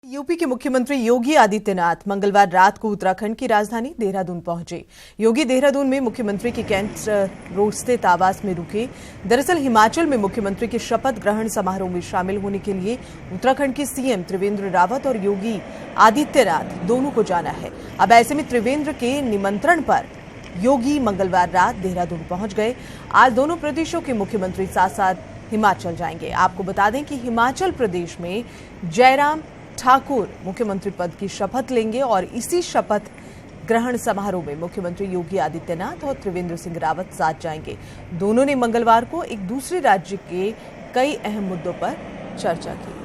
UP के मुख्यमंत्री योगी आदित्यनाथ मंगलवार रात को उत्तराखंड की राजधानी देहरादून पहुंचे। योगी देहरादून में मुख्यमंत्री के कैंट रोड स्थित आवास में रुके। दरअसल हिमाचल में मुख्यमंत्री के शपथ ग्रहण समारोह में शामिल होने के लिए उत्तराखंड के सीएम त्रिवेंद्र रावत और योगी आदित्यनाथ दोनों को जाना है। अब ऐसे में त्रिवेंद्र के निमंत्रण पर योगी मंगलवार रात देहरादून पहुंच गए। आज दोनों प्रदेशों के मुख्यमंत्री साथ साथ हिमाचल जाएंगे। आपको बता दें कि हिमाचल प्रदेश में जयराम ठाकुर मुख्यमंत्री पद की शपथ लेंगे और इसी शपथ ग्रहण समारोह में मुख्यमंत्री योगी आदित्यनाथ और त्रिवेंद्र सिंह रावत साथ जाएंगे। दोनों ने मंगलवार को एक दूसरे राज्य के कई अहम मुद्दों पर चर्चा की।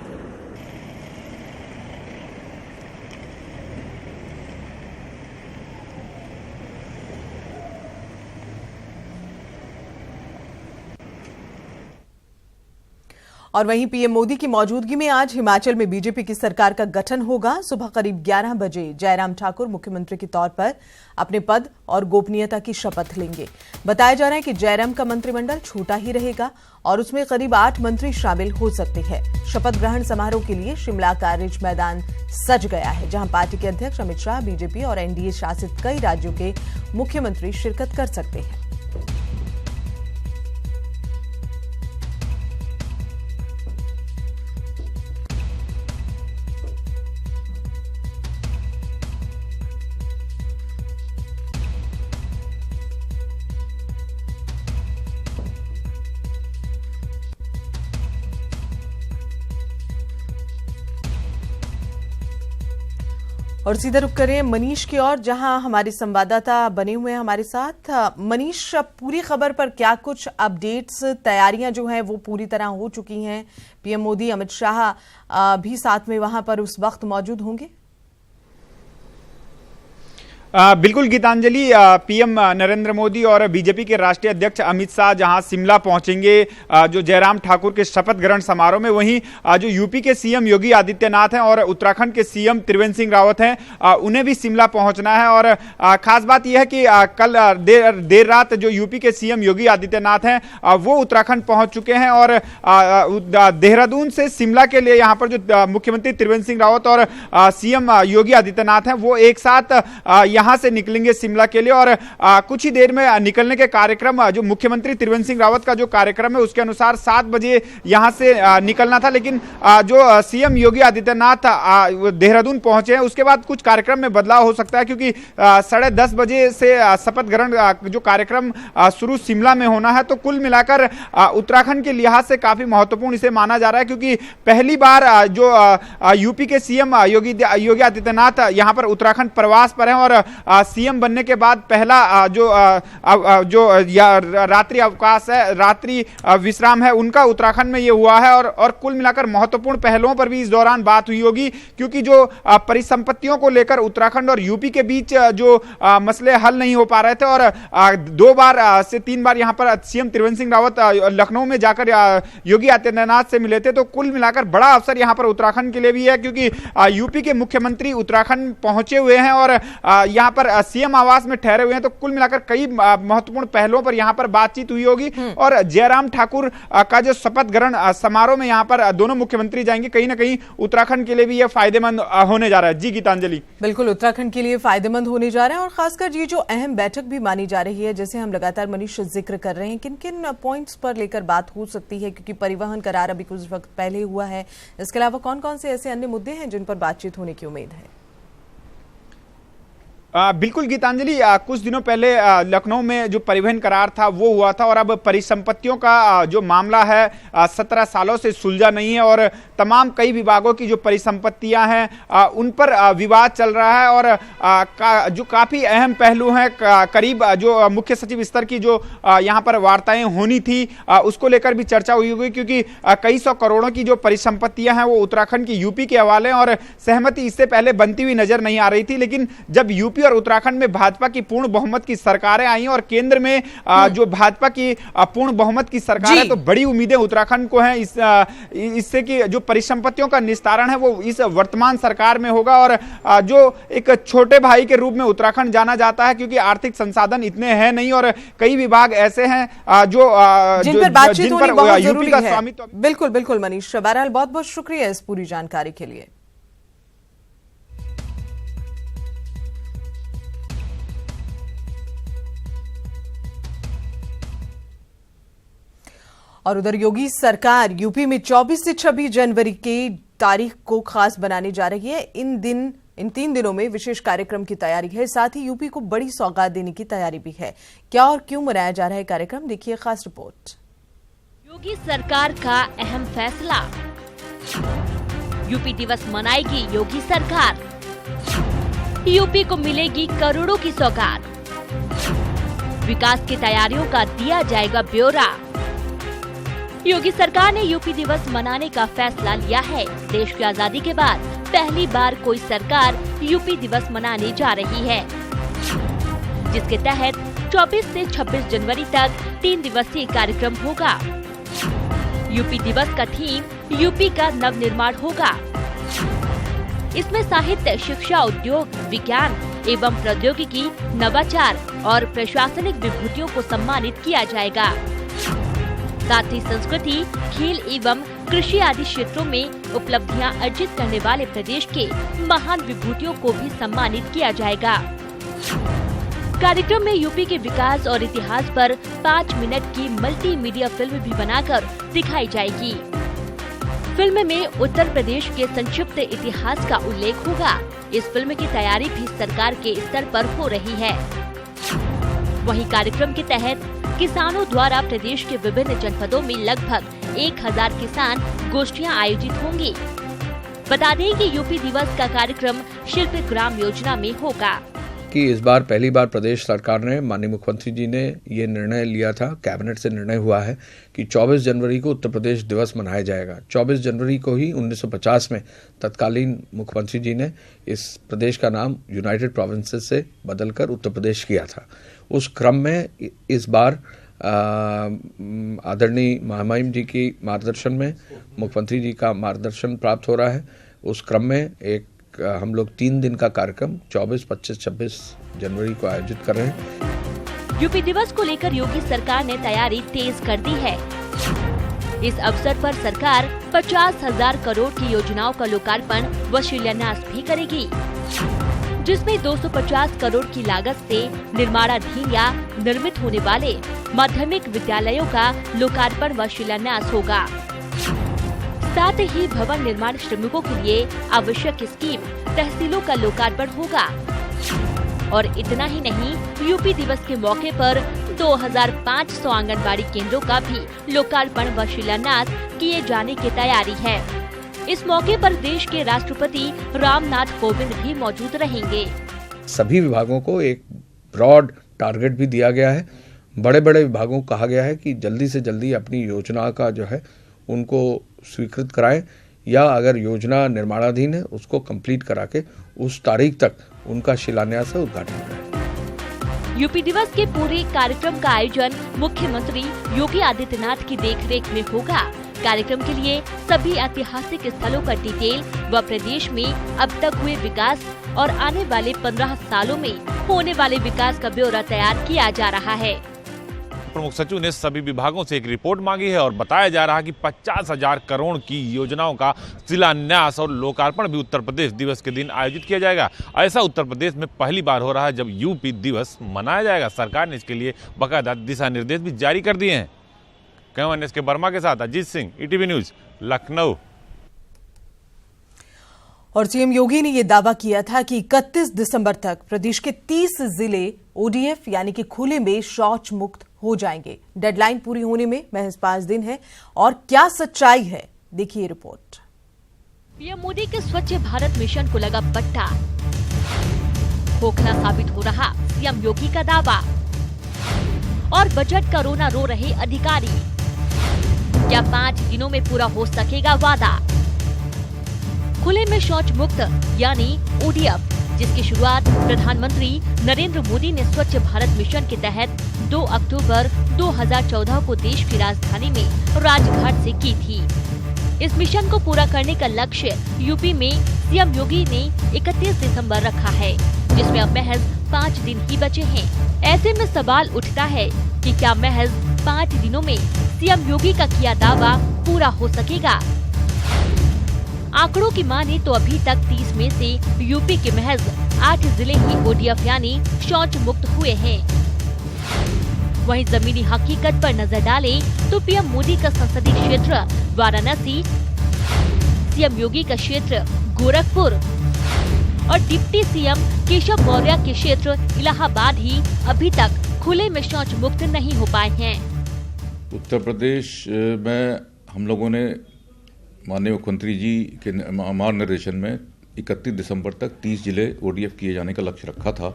और वहीं पीएम मोदी की मौजूदगी में आज हिमाचल में बीजेपी की सरकार का गठन होगा। सुबह करीब 11 बजे जयराम ठाकुर मुख्यमंत्री के तौर पर अपने पद और गोपनीयता की शपथ लेंगे। बताया जा रहा है कि जयराम का मंत्रिमंडल छोटा ही रहेगा और उसमें करीब 8 मंत्री शामिल हो सकते हैं। शपथ ग्रहण समारोह के लिए शिमला का रिज मैदान सज गया है, जहां पार्टी के अध्यक्ष अमित शाह, बीजेपी और एनडीए शासित कई राज्यों के मुख्यमंत्री शिरकत कर सकते हैं। और सीधा रुक करें मनीष की ओर, जहां हमारे संवाददाता बने हुए हैं हमारे साथ। मनीष, पूरी खबर पर क्या कुछ अपडेट्स, तैयारियां जो हैं वो पूरी तरह हो चुकी हैं? पीएम मोदी, अमित शाह भी साथ में वहां पर उस वक्त मौजूद होंगे? बिल्कुल गीतांजलि, पीएम नरेंद्र मोदी और बीजेपी के राष्ट्रीय अध्यक्ष अमित शाह जहां शिमला पहुंचेंगे जो जयराम ठाकुर के शपथ ग्रहण समारोह में, वहीं जो यूपी के सीएम योगी आदित्यनाथ हैं और उत्तराखंड के सीएम त्रिवेंद्र सिंह रावत हैं, उन्हें भी शिमला पहुंचना है। और खास बात यह है कि कल देर रात जो यूपी के सीएम योगी आदित्यनाथ हैं वो उत्तराखंड पहुंच चुके हैं और देहरादून से शिमला के लिए यहाँ पर जो मुख्यमंत्री त्रिवेंद्र सिंह रावत और सीएम योगी आदित्यनाथ हैं वो एक साथ यहां से निकलेंगे शिमला के लिए। और कुछ ही देर में निकलने के कार्यक्रम, जो मुख्यमंत्री त्रिवेंद्र सिंह रावत का जो कार्यक्रम है उसके अनुसार 7 बजे यहां से निकलना था, लेकिन जो सीएम योगी आदित्यनाथ देहरादून पहुंचे हैं उसके बाद कुछ कार्यक्रम में बदलाव हो सकता है, क्योंकि 10:30 बजे से शपथ ग्रहण जो कार्यक्रम शुरू शिमला में होना है। तो कुल मिलाकर उत्तराखंड के लिहाज से काफी महत्वपूर्ण इसे माना जा रहा है, क्योंकि पहली बार जो यूपी के सीएम योगी आदित्यनाथ यहां पर उत्तराखंड प्रवास पर हैं और सीएम बनने के बाद पहला जो रात्रि अवकाश है, रात्रि विश्राम है, उनका उत्तराखंड में ये हुआ है। और कुल मिलाकर महत्वपूर्ण पहलुओं पर भी इस दौरान बात हुई होगी, क्योंकि जो परिसंपत्तियों को लेकर उत्तराखंड और यूपी के बीच जो मसले हल नहीं हो पा रहे थे और 2 बार से 3 बार यहां पर सीएम त्रिवेंद्र सिंह रावत लखनऊ में जाकर योगी आदित्यनाथ से मिले थे। तो कुल मिलाकर बड़ा अवसर यहां पर उत्तराखंड के लिए भी है, क्योंकि यूपी के मुख्यमंत्री उत्तराखंड पहुंचे हुए हैं और यहां पर सीएम आवास में ठहरे हुए हैं। तो कुल मिलाकर कई महत्वपूर्ण पहलुओं पर यहां पर बातचीत हुई होगी और जयराम ठाकुर का जो शपथ ग्रहण समारोह में यहां पर दोनों मुख्यमंत्री जाएंगे, कहीं ना कहीं उत्तराखंड के लिए भी यह फायदेमंद होने जा रहा है। जी गीतांजलि, बिल्कुल उत्तराखंड के लिए फायदेमंद होने जा रहा है और खासकर ये जो अहम बैठक भी मानी जा रही है, जैसे हम लगातार मनीष जिक्र कर रहे हैं, किन किन पॉइंट्स पर लेकर बात हो सकती है? क्योंकि परिवहन करार अभी कुछ वक्त पहले हुआ है, इसके अलावा कौन कौन से ऐसे अन्य मुद्दे हैं जिन पर बातचीत होने की उम्मीद है? बिल्कुल गीतांजलि, कुछ दिनों पहले लखनऊ में जो परिवहन करार था वो हुआ था और अब परिसंपत्तियों का जो मामला है 17 सालों से सुलझा नहीं है और तमाम कई विभागों की जो परिसंपत्तियां हैं उन पर विवाद चल रहा है और जो काफी अहम पहलू हैं, करीब जो मुख्य सचिव स्तर की जो यहां पर वार्ताएं होनी थी उसको लेकर भी चर्चा हुई होगी, क्योंकि कई सौ करोड़ों की जो परिसंपत्तियां हैं वो उत्तराखंड की यूपी के हवाले और सहमति इससे पहले बनती हुई नजर नहीं आ रही थी। लेकिन जब यूपी और उत्तराखंड में भाजपा की पूर्ण बहुमत की सरकारें आई और केंद्र में जो भाजपा की पूर्ण बहुमत की सरकार है, तो बड़ी उम्मीदें उत्तराखंड को हैं इससे कि जो परिसंपत्तियों का निस्तारण है वो इस वर्तमान सरकार में होगा। और जो एक छोटे भाई के रूप में उत्तराखंड जाना जाता है, क्योंकि आर्थिक संसाधन इतने हैं नहीं और कई विभाग ऐसे हैं जो जिन पर बातचीत होनी बहुत जरूरी है। स्वामित्व। बिल्कुल बिल्कुल मनीष, बहरहाल बहुत बहुत शुक्रिया इस पूरी जानकारी के लिए। और उधर योगी सरकार यूपी में 24 से 26 जनवरी की तारीख को खास बनाने जा रही है। इन 3 दिनों में विशेष कार्यक्रम की तैयारी है, साथ ही यूपी को बड़ी सौगात देने की तैयारी भी है। क्या और क्यों मनाया जा रहा है कार्यक्रम, देखिए खास रिपोर्ट। योगी सरकार का अहम फैसला, यूपी दिवस मनाएगी योगी सरकार, यूपी को मिलेगी करोड़ों की सौगात, विकास की तैयारियों का दिया जाएगा ब्यौरा। योगी सरकार ने यूपी दिवस मनाने का फैसला लिया है। देश की आजादी के बाद पहली बार कोई सरकार यूपी दिवस मनाने जा रही है, जिसके तहत 24 से 26 जनवरी तक 3 दिवसीय कार्यक्रम होगा। यूपी दिवस का थीम यूपी का नव निर्माण होगा। इसमें साहित्य, शिक्षा, उद्योग, विज्ञान एवं प्रौद्योगिकी, नवाचार और प्रशासनिक विभूतियों को सम्मानित किया जाएगा। साथ ही संस्कृति, खेल एवं कृषि आदि क्षेत्रों में उपलब्धियां अर्जित करने वाले प्रदेश के महान विभूतियों को भी सम्मानित किया जाएगा। कार्यक्रम में यूपी के विकास और इतिहास पर 5 मिनट की मल्टीमीडिया फिल्म भी बनाकर दिखाई जाएगी। फिल्म में उत्तर प्रदेश के संक्षिप्त इतिहास का उल्लेख होगा। इस फिल्म की तैयारी भी सरकार के स्तर पर हो रही है। वहीं कार्यक्रम के तहत किसानों द्वारा प्रदेश के विभिन्न जनपदों में लगभग 1000 किसान गोष्ठियां आयोजित होंगी। बता दें कि यूपी दिवस का कार्यक्रम शिल्प ग्राम योजना में होगा। कि इस बार पहली बार प्रदेश सरकार ने, माननीय मुख्यमंत्री जी ने ये निर्णय लिया था, कैबिनेट से निर्णय हुआ है कि 24 जनवरी को उत्तर प्रदेश दिवस मनाया जाएगा। 24 जनवरी को ही 1950 में तत्कालीन मुख्यमंत्री जी ने इस प्रदेश का नाम यूनाइटेड प्रोविंसेस से बदलकर उत्तर प्रदेश किया था। उस क्रम में इस बार आदरणीय महामहिम जी की मार्गदर्शन में, मुख्यमंत्री जी का मार्गदर्शन प्राप्त हो रहा है। उस क्रम में हम लोग 3 दिन का कार्यक्रम 24, 25, 26 जनवरी को आयोजित कर रहे हैं। यूपी दिवस को लेकर योगी सरकार ने तैयारी तेज कर दी है। इस अवसर पर सरकार 50,000 करोड़ की योजनाओं का लोकार्पण व शिलान्यास भी करेगी, जिसमें 250 करोड़ की लागत से निर्माणाधीन या निर्मित होने वाले माध्यमिक विद्यालयों का लोकार्पण व शिलान्यास होगा। साथ ही भवन निर्माण श्रमिकों के लिए आवश्यक स्कीम, तहसीलों का लोकार्पण होगा। और इतना ही नहीं, यूपी दिवस के मौके पर 2500 आंगनबाड़ी केंद्रों का भी लोकार्पण व शिलान्यास किए जाने की तैयारी है। इस मौके पर देश के राष्ट्रपति रामनाथ कोविंद भी मौजूद रहेंगे। सभी विभागों को एक ब्रॉड टारगेट भी दिया गया है। बड़े बड़े विभागों को कहा गया है कि जल्दी से जल्दी अपनी योजना का जो है उनको स्वीकृत कराएं, या अगर योजना निर्माणाधीन है उसको कंप्लीट करा के उस तारीख तक उनका शिलान्यास है उद्घाटन करें। यूपी दिवस के पूरे कार्यक्रम का आयोजन मुख्यमंत्री योगी आदित्यनाथ की देखरेख में होगा। कार्यक्रम के लिए सभी ऐतिहासिक स्थलों का डिटेल व प्रदेश में अब तक हुए विकास और आने वाले 15 सालों में होने वाले विकास का ब्यौरा तैयार किया जा रहा है। प्रमुख सचिव ने सभी विभागों से एक रिपोर्ट मांगी है और बताया जा रहा है कि 50,000 करोड़ की योजनाओं का शिलान्यास और लोकार्पण भी उत्तर प्रदेश दिवस के दिन आयोजित किया जाएगा। ऐसा उत्तर प्रदेश में पहली बार हो रहा है जब यूपी दिवस मनाया जाएगा। सरकार ने इसके लिए बाकायदा दिशा निर्देश भी जारी कर दिए हैं। कैमरा एस के वर्मा के साथ अजीत सिंह, ईटीवी न्यूज, लखनऊ। और सीएम योगी ने यह दावा किया था कि 31 दिसंबर तक प्रदेश के 30 जिले ओडीएफ यानी कि खुले में शौच मुक्त हो जाएंगे। डेडलाइन पूरी होने में महज 5 दिन है। और क्या सच्चाई है, देखिए रिपोर्ट। पीएम मोदी के स्वच्छ भारत मिशन को लगा पट्टा, खोखला साबित हो रहा सीएम योगी का दावा। और बजट का रोना रो रहे अधिकारी, क्या 5 दिनों में पूरा हो सकेगा वादा? खुले में शौच मुक्त यानी ओडीएफ, जिसकी शुरुआत प्रधानमंत्री नरेंद्र मोदी ने स्वच्छ भारत मिशन के तहत 2 अक्टूबर 2014 को देश की राजधानी में राजघाट से की थी। इस मिशन को पूरा करने का लक्ष्य यूपी में सीएम योगी ने 31 दिसंबर रखा है, जिसमें अब महज 5 दिन ही बचे हैं। ऐसे में सवाल उठता है कि क्या महज 5 दिनों में सीएम योगी का किया दावा पूरा हो सकेगा? आंकड़ों की माने तो अभी तक 30 में से यूपी के महज 8 जिले ही ओडीएफ यानी शौच मुक्त हुए हैं। वहीं जमीनी हकीकत पर नजर डालें तो पीएम मोदी का संसदीय क्षेत्र वाराणसी, सीएम योगी का क्षेत्र गोरखपुर और डिप्टी सीएम केशव मौर्य के क्षेत्र इलाहाबाद ही अभी तक खुले में शौच मुक्त नहीं हो पाए हैं। उत्तर प्रदेश में हम लोगों ने माननीय मुख्यमंत्री जी के मार्गदर्शन में 31 दिसंबर तक 30 जिले ओडीएफ किए जाने का लक्ष्य रखा था,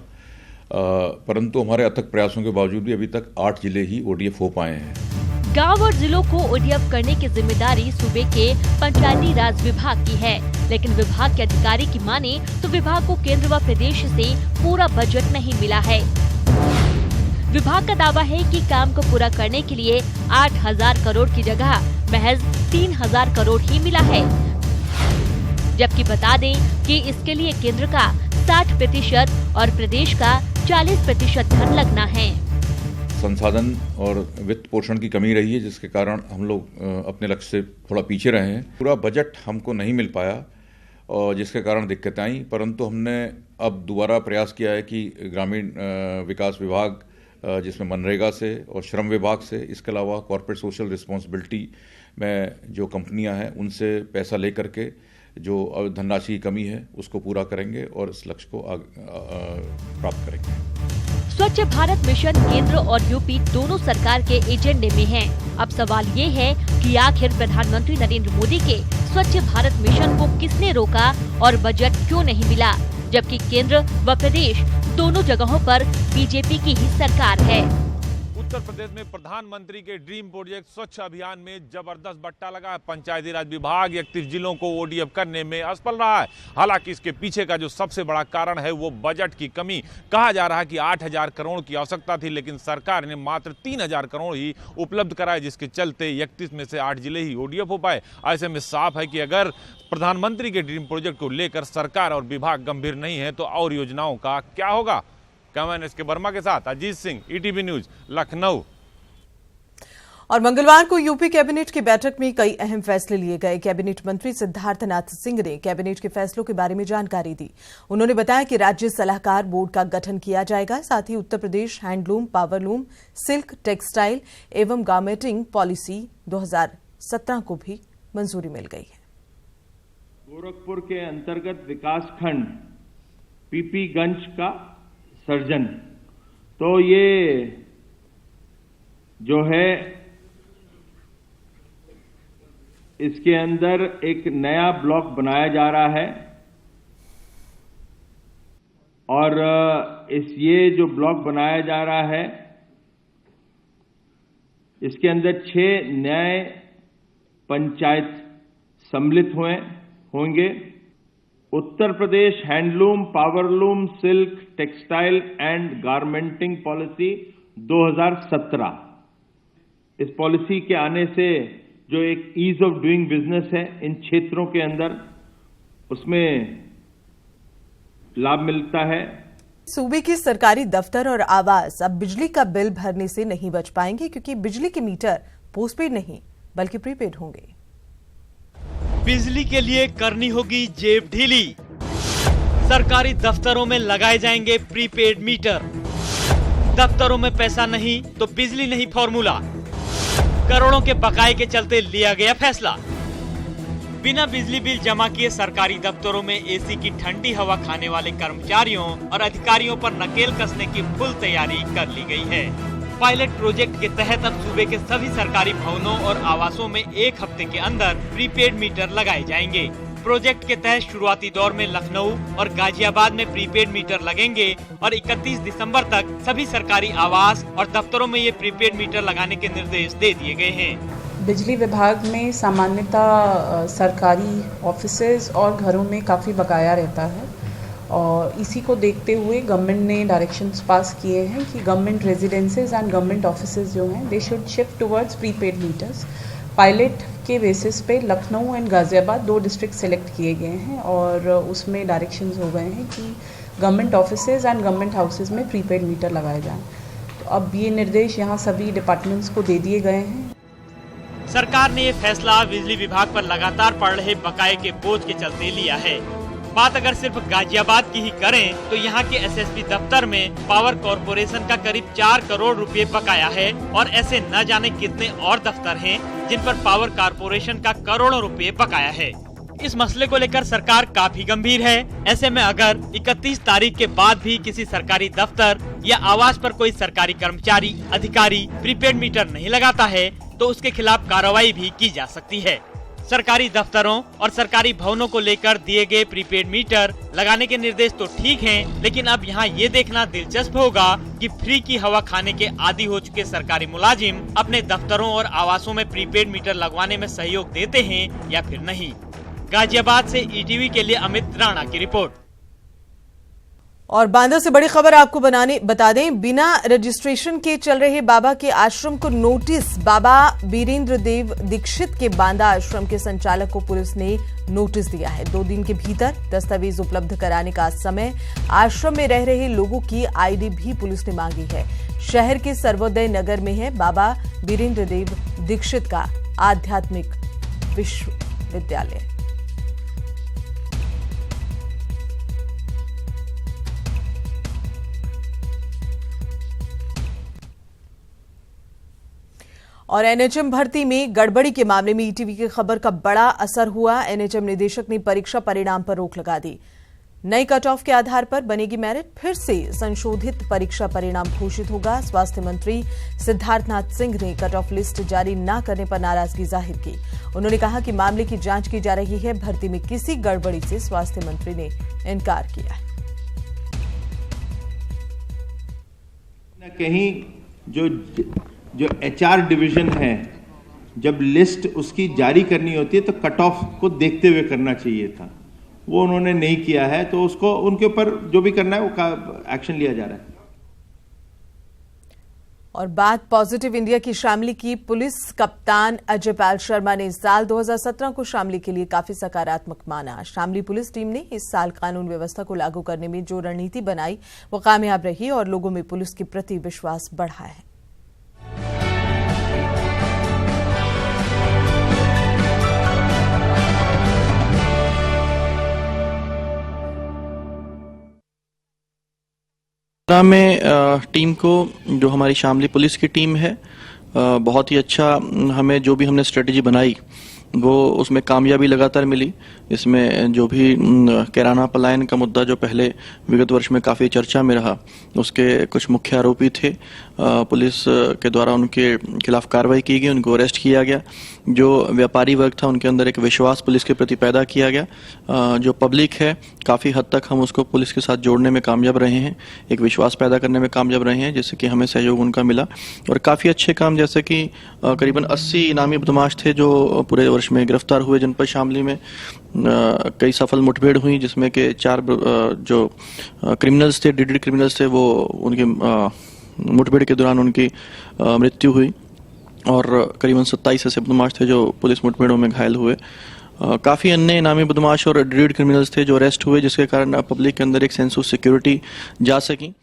परंतु हमारे अथक प्रयासों के बावजूद भी अभी तक 8 जिले ही ओडीएफ हो पाए हैं। गांव और जिलों को ओडीएफ करने की जिम्मेदारी सूबे के पंचायती राज विभाग की है, लेकिन विभाग के अधिकारी की माने तो विभाग को केंद्र व प्रदेश से पूरा बजट नहीं मिला है। विभाग का दावा है कि काम को पूरा करने के लिए 8,000 करोड़ की जगह महज 3,000 करोड़ ही मिला है, जबकि बता दें कि इसके लिए केंद्र का 60% और प्रदेश का 40% धन लगना है। संसाधन और वित्त पोषण की कमी रही है, जिसके कारण हम लोग अपने लक्ष्य से थोड़ा पीछे रहे हैं। पूरा बजट हमको नहीं मिल पाया और जिसके कारण दिक्कतें आई, परंतु हमने अब दोबारा प्रयास किया है कि ग्रामीण विकास विभाग जिसमें मनरेगा से और श्रम विभाग से, इसके अलावा कॉर्पोरेट सोशल रिस्पॉन्सिबिलिटी में जो कंपनियां हैं उनसे पैसा लेकर के जो धनराशि की कमी है उसको पूरा करेंगे और इस लक्ष्य को प्राप्त करेंगे। स्वच्छ भारत मिशन केंद्र और यूपी दोनों सरकार के एजेंडे में है। अब सवाल ये है कि आखिर प्रधानमंत्री नरेंद्र मोदी के स्वच्छ भारत मिशन को किसने रोका और बजट क्यों नहीं मिला, जबकि केंद्र व प्रदेश दोनों जगहों पर बीजेपी की ही सरकार है। उत्तर प्रदेश में प्रधानमंत्री के ड्रीम प्रोजेक्ट स्वच्छ अभियान में जबरदस्त बट्टा लगा है। पंचायती राज विभाग 31 जिलों को ओडीएफ करने में असफल रहा है। हालांकि इसके पीछे का जो सबसे बड़ा कारण है वो बजट की कमी। कहा जा रहा है कि 8,000 करोड़ की आवश्यकता थी, लेकिन सरकार ने मात्र 3,000 करोड़ ही उपलब्ध कराए, जिसके चलते 31 में से 8 जिले ही ओडीएफ हो पाए। ऐसे में साफ है कि अगर प्रधानमंत्री के ड्रीम प्रोजेक्ट को लेकर सरकार और विभाग गंभीर नहीं है तो और योजनाओं का क्या होगा। कैमरामैन एसके वर्मा के साथ अजीत सिंह, ईटीवी न्यूज, लखनऊ। और मंगलवार को यूपी कैबिनेट की बैठक में कई अहम फैसले लिए गए। कैबिनेट मंत्री सिद्धार्थनाथ सिंह ने कैबिनेट के फैसलों के बारे में जानकारी दी। उन्होंने बताया कि राज्य सलाहकार बोर्ड का गठन किया जाएगा। साथ ही उत्तर Pradesh handloom, powerloom, silk, textile एवं गारमेंटिंग पॉलिसी 2017 को भी मंजूरी मिल गई है। गोरखपुर के अंतर्गत विकास खंड पीपीगंज का सर्जन, तो ये जो है इसके अंदर एक नया ब्लॉक बनाया जा रहा है और ये जो ब्लॉक बनाया जा रहा है इसके अंदर 6 नए पंचायत सम्मिलित होंगे। Uttar Pradesh handloom, powerloom, silk, textile and garmenting policy 2017। इस पॉलिसी के आने से जो एक ईज ऑफ डूइंग बिजनेस है इन क्षेत्रों के अंदर, उसमें लाभ मिलता है। सूबे के सरकारी दफ्तर और आवास अब बिजली का बिल भरने से नहीं बच पाएंगे, क्योंकि बिजली के मीटर पोस्टपेड नहीं बल्कि प्रीपेड होंगे। बिजली के लिए करनी होगी जेब ढीली। सरकारी दफ्तरों में लगाए जाएंगे प्रीपेड मीटर। दफ्तरों में पैसा नहीं तो बिजली नहीं फॉर्मूला। करोड़ों के बकाये के चलते लिया गया फैसला। बिना बिजली बिल जमा किए सरकारी दफ्तरों में एसी की ठंडी हवा खाने वाले कर्मचारियों और अधिकारियों पर नकेल कसने की फुल तैयारी कर ली गई है। पायलट प्रोजेक्ट के तहत अब सूबे के सभी सरकारी भवनों और आवासों में 1 हफ्ते के अंदर प्रीपेड मीटर लगाए जाएंगे। प्रोजेक्ट के तहत शुरुआती दौर में लखनऊ और गाजियाबाद में प्रीपेड मीटर लगेंगे और 31 दिसंबर तक सभी सरकारी आवास और दफ्तरों में ये प्रीपेड मीटर लगाने के निर्देश दे दिए गए हैं। बिजली विभाग में सामान्यतः सरकारी ऑफिसेज और घरों में काफ़ी बकाया रहता है और इसी को देखते हुए गवर्नमेंट ने डायरेक्शंस पास किए हैं कि government residences and government offices जो हैं they should shift towards prepaid meters. Pilot के बेसिस पे Lucknow and Ghaziabad 2 district select किए गए हैं और उसमें डायरेक्शंस हो गए हैं कि government offices and government houses में प्रीपेड मीटर लगाए जाएं। तो अब ये निर्देश यहाँ सभी डिपार्टमेंट्स को दे दिए गए हैं। सरकार ने ये फैसला बिजली विभाग पर लगातार पड़ रहे बकाये के बोझ के चलते लिया है। बात अगर सिर्फ गाजियाबाद की ही करें तो यहाँ के एसएसपी दफ्तर में पावर कॉरपोरेशन का करीब 4 करोड़ रुपए बकाया है और ऐसे न जाने कितने और दफ्तर हैं जिन पर पावर कॉरपोरेशन का करोड़ों रुपए बकाया है। इस मसले को लेकर सरकार काफी गंभीर है। ऐसे में अगर 31 तारीख के बाद भी किसी सरकारी दफ्तर या आवास पर कोई सरकारी कर्मचारी अधिकारी प्रीपेड मीटर नहीं लगाता है तो उसके खिलाफ कार्रवाई भी की जा सकती है। सरकारी दफ्तरों और सरकारी भवनों को लेकर दिए गए प्रीपेड मीटर लगाने के निर्देश तो ठीक हैं, लेकिन अब यहाँ ये देखना दिलचस्प होगा कि फ्री की हवा खाने के आदी हो चुके सरकारी मुलाजिम अपने दफ्तरों और आवासों में प्रीपेड मीटर लगवाने में सहयोग देते हैं या फिर नहीं। गाजियाबाद से ईटीवी के लिए अमित राणा की रिपोर्ट। और बांदा से बड़ी खबर आपको बता दें, बिना रजिस्ट्रेशन के चल रहे बाबा के आश्रम को नोटिस। बाबा वीरेंद्र देव दीक्षित के बांदा आश्रम के संचालक को पुलिस ने नोटिस दिया है। 2 दिन के भीतर दस्तावेज उपलब्ध कराने का समय। आश्रम में रह रहे लोगों की आईडी भी पुलिस ने मांगी है। शहर के सर्वोदय नगर में है बाबा वीरेंद्र देव दीक्षित का आध्यात्मिक विश्वविद्यालय। और एनएचएम भर्ती में गड़बड़ी के मामले में ईटीवी की खबर का बड़ा असर हुआ। एनएचएम निदेशक ने परीक्षा परिणाम पर रोक लगा दी। नई कट ऑफ के आधार पर बनेगी मेरिट। फिर से संशोधित परीक्षा परिणाम घोषित होगा। स्वास्थ्य मंत्री सिद्धार्थनाथ सिंह ने कट ऑफ लिस्ट जारी न करने पर नाराजगी जाहिर की। उन्होंने कहा कि मामले की जांच की जा रही है। भर्ती में किसी गड़बड़ी से स्वास्थ्य मंत्री ने इनकार किया है। कहीं जो एचआर डिवीजन है, जब लिस्ट उसकी जारी करनी होती है तो कट ऑफ को देखते हुए करना चाहिए था, वो उन्होंने नहीं किया है। तो उसको उनके ऊपर जो भी करना है वो एक्शन लिया जा रहा है। और बात पॉजिटिव इंडिया की शामली की। पुलिस कप्तान अजय पाल शर्मा ने इस साल 2017 को शामली के लिए काफी सकारात्मक माना। शामली पुलिस टीम ने इस साल कानून व्यवस्था को लागू करने में जो रणनीति बनाई वो कामयाब रही और लोगों में पुलिस के प्रति विश्वास बढ़ा है। में टीम को, जो हमारी शामली पुलिस की टीम है, बहुत ही अच्छा हमें जो भी हमने स्ट्रेटेजी बनाई वो उसमें कामयाबी लगातार मिली। इसमें जो भी किराना पलायन का मुद्दा जो पहले विगत वर्ष में काफ़ी चर्चा में रहा, उसके कुछ मुख्य आरोपी थे। पुलिस के द्वारा उनके खिलाफ कार्रवाई की गई, उनको अरेस्ट किया गया। जो व्यापारी वर्ग था उनके अंदर एक विश्वास पुलिस के प्रति पैदा किया गया। जो पब्लिक है काफ़ी हद तक हम उसको पुलिस के साथ जोड़ने में कामयाब रहे हैं, एक विश्वास पैदा करने में कामयाब रहे हैं, जिससे कि हमें सहयोग उनका मिला। और काफ़ी अच्छे काम, जैसे कि करीबन 80 इनामी बदमाश थे जो पूरे वर्ष में गिरफ्तार हुए जनपद शामली में। कई सफल मुठभेड़ हुई जिसमें के 4 जो क्रिमिनल्स थे, डिटेड क्रिमिनल्स थे, वो उनके मुठभेड़ के दौरान उनकी मृत्यु हुई। और करीबन 27 ऐसे बदमाश थे जो पुलिस मुठभेड़ों में घायल हुए। काफ़ी अन्य इनामी बदमाश और डिटेड क्रिमिनल्स थे जो अरेस्ट हुए, जिसके कारण पब्लिक के अंदर एक सेंस ऑफ सिक्योरिटी जा सकी।